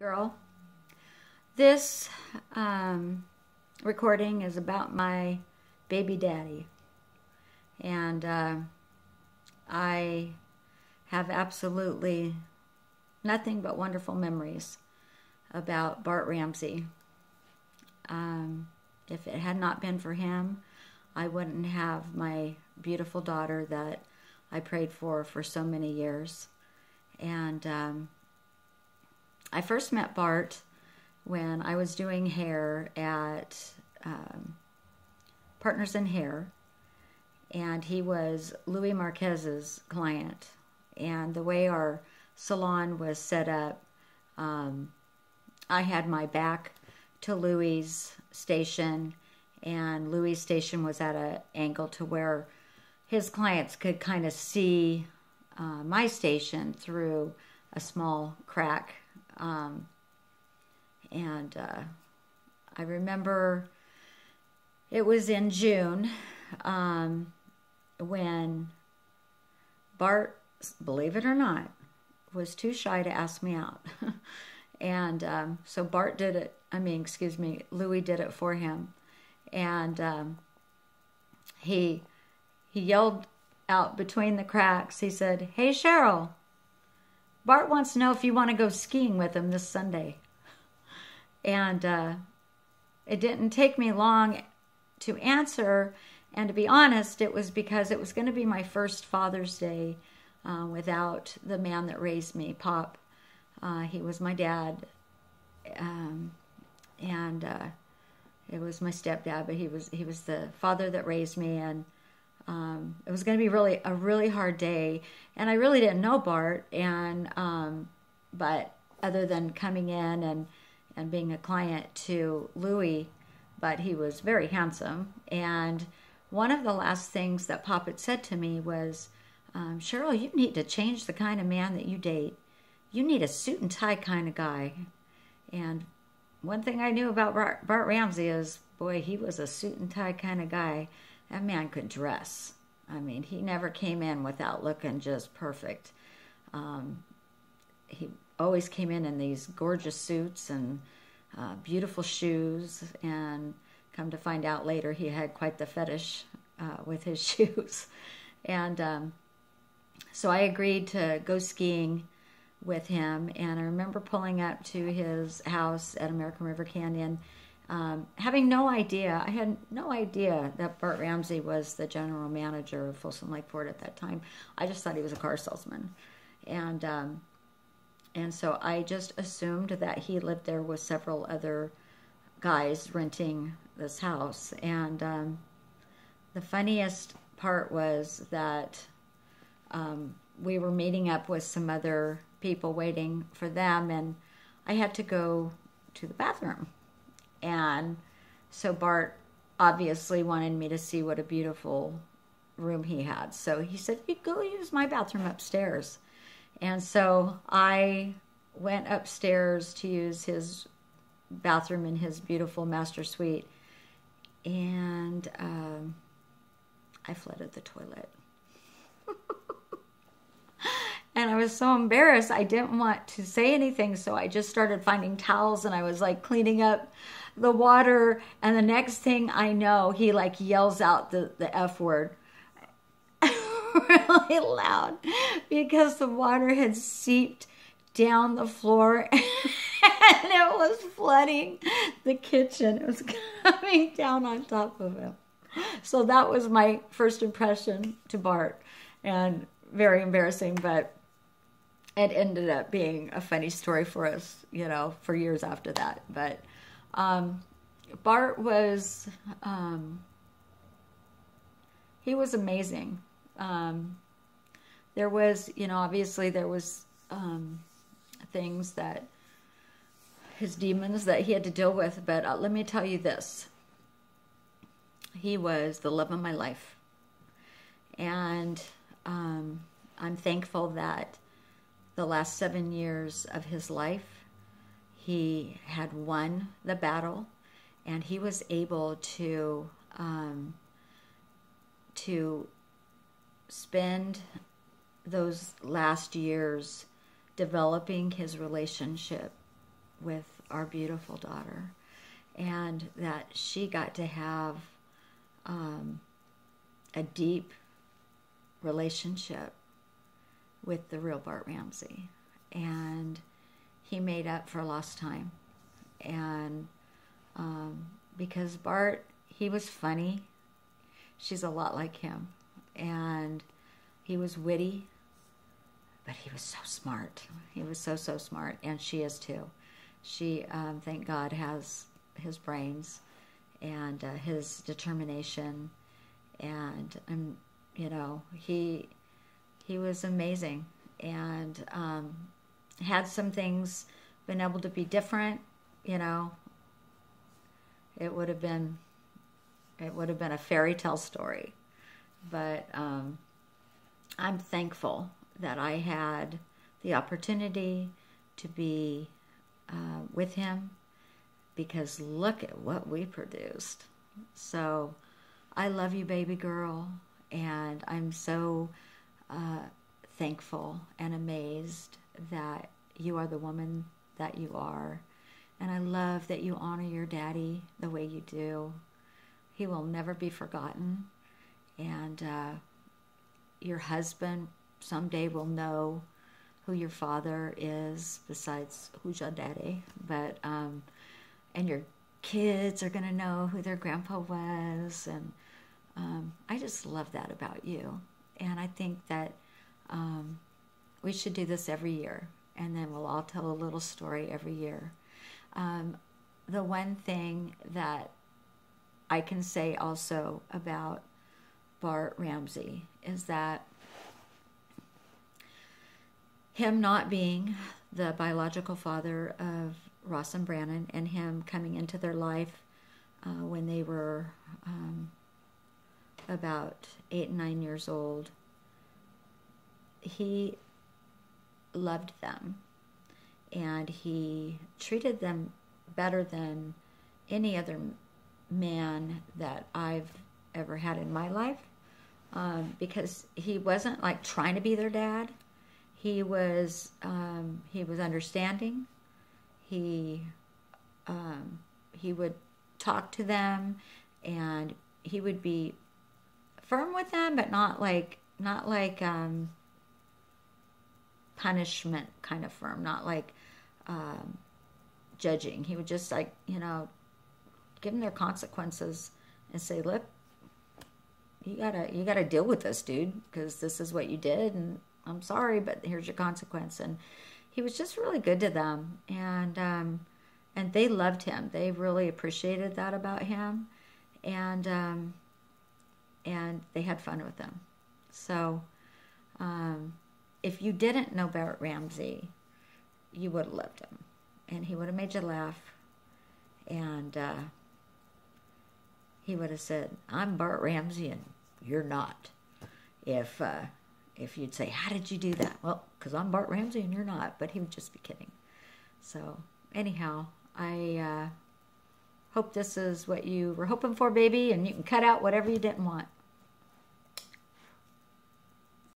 Girl, this recording is about my baby daddy, and I have absolutely nothing but wonderful memories about Bart Ramsey. If it had not been for him, I wouldn't have my beautiful daughter that I prayed for so many years. And I first met Bart when I was doing hair at Partners in Hair, and he was Louis Marquez's client. And the way our salon was set up, I had my back to Louis's station, and Louis's station was at an angle to where his clients could kind of see my station through a small crack. I remember it was in June when Bart, believe it or not, was too shy to ask me out. And so Bart did it, Louis did it for him. And he yelled out between the cracks, he said, "Hey, Cheryl, Bart wants to know if you want to go skiing with him this Sunday." And it didn't take me long to answer. And to be honest, it was because it was going to be my first Father's Day without the man that raised me, Pop. He was my dad. And it was my stepdad, but he was the father that raised me. And it was going to be a really hard day, and I really didn't know Bart, and but other than coming in and being a client to Louis, but he was very handsome. And one of the last things that Pop had said to me was, "Cheryl, you need to change the kind of man that you date. You need a suit and tie kind of guy." And one thing I knew about Bart Ramsey is, boy, he was a suit and tie kind of guy. That man could dress. He never came in without looking just perfect. He always came in these gorgeous suits and beautiful shoes. And come to find out later, he had quite the fetish with his shoes. And so I agreed to go skiing with him. And I remember pulling up to his house at American River Canyon, having no idea. I had no idea that Bart Ramsey was the general manager of Folsom Lake Ford at that time. I just thought he was a car salesman. And so I just assumed that he lived there with several other guys renting this house. And the funniest part was that we were meeting up with some other people waiting for them, and I had to go to the bathroom. And so Bart obviously wanted me to see what a beautiful room he had. So he said, "You go use my bathroom upstairs." And so I went upstairs to use his bathroom in his beautiful master suite. And I flooded the toilet. And I was so embarrassed. I didn't want to say anything, so I just started finding towels, and I was like cleaning up the water. And the next thing I know, he like yells out the F word really loud because the water had seeped down the floor and it was flooding the kitchen. It was coming down on top of him. So that was my first impression to Bart, and very embarrassing, but it ended up being a funny story for us, for years after that. But Bart was, he was amazing. There was, obviously there was things that, his demons that he had to deal with, but let me tell you this. He was the love of my life. And I'm thankful that the last 7 years of his life, he had won the battle, and he was able to spend those last years developing his relationship with our beautiful daughter, and that she got to have a deep relationship with the real Bart Ramsey, and he made up for lost time. And because Bart, he was funny, she's a lot like him, and he was witty, but he was so smart. He was so smart, and she is too. She, thank God, has his brains and his determination, and you know, he was amazing, and had some things been able to be different, you know, it would have been a fairy tale story. But I'm thankful that I had the opportunity to be with him, because look at what we produced. So I love you, baby girl, and I'm so thankful and amazed that you are the woman that you are. And I love that you honor your daddy the way you do. He will never be forgotten. And your husband someday will know who your father is, besides who's your daddy. But and your kids are going to know who their grandpa was. And I just love that about you. And I think that we should do this every year. And then we'll all tell a little story every year. The one thing that I can say also about Bart Ramsey is that him not being the biological father of Ross and Brannon, and him coming into their life when they were about 8 and 9 years old, he loved them, and he treated them better than any other man that I've ever had in my life, because he wasn't like trying to be their dad. He was understanding. He would talk to them, and he would be firm with them, but not like punishment kind of firm, not like judging. He would just, like, you know, give them their consequences and say, look, you gotta deal with this, dude, because this is what you did, and I'm sorry, but here's your consequence. And he was just really good to them, and they loved him. They really appreciated that about him, and they had fun with him. So if you didn't know Bart Ramsey, you would have loved him, and he would have made you laugh, and he would have said, I'm Bart Ramsey and you're not. If you'd say, how did you do that? Well, because I'm Bart Ramsey and you're not. But he would just be kidding. So anyhow, I hope this is what you were hoping for, baby, and you can cut out whatever you didn't want.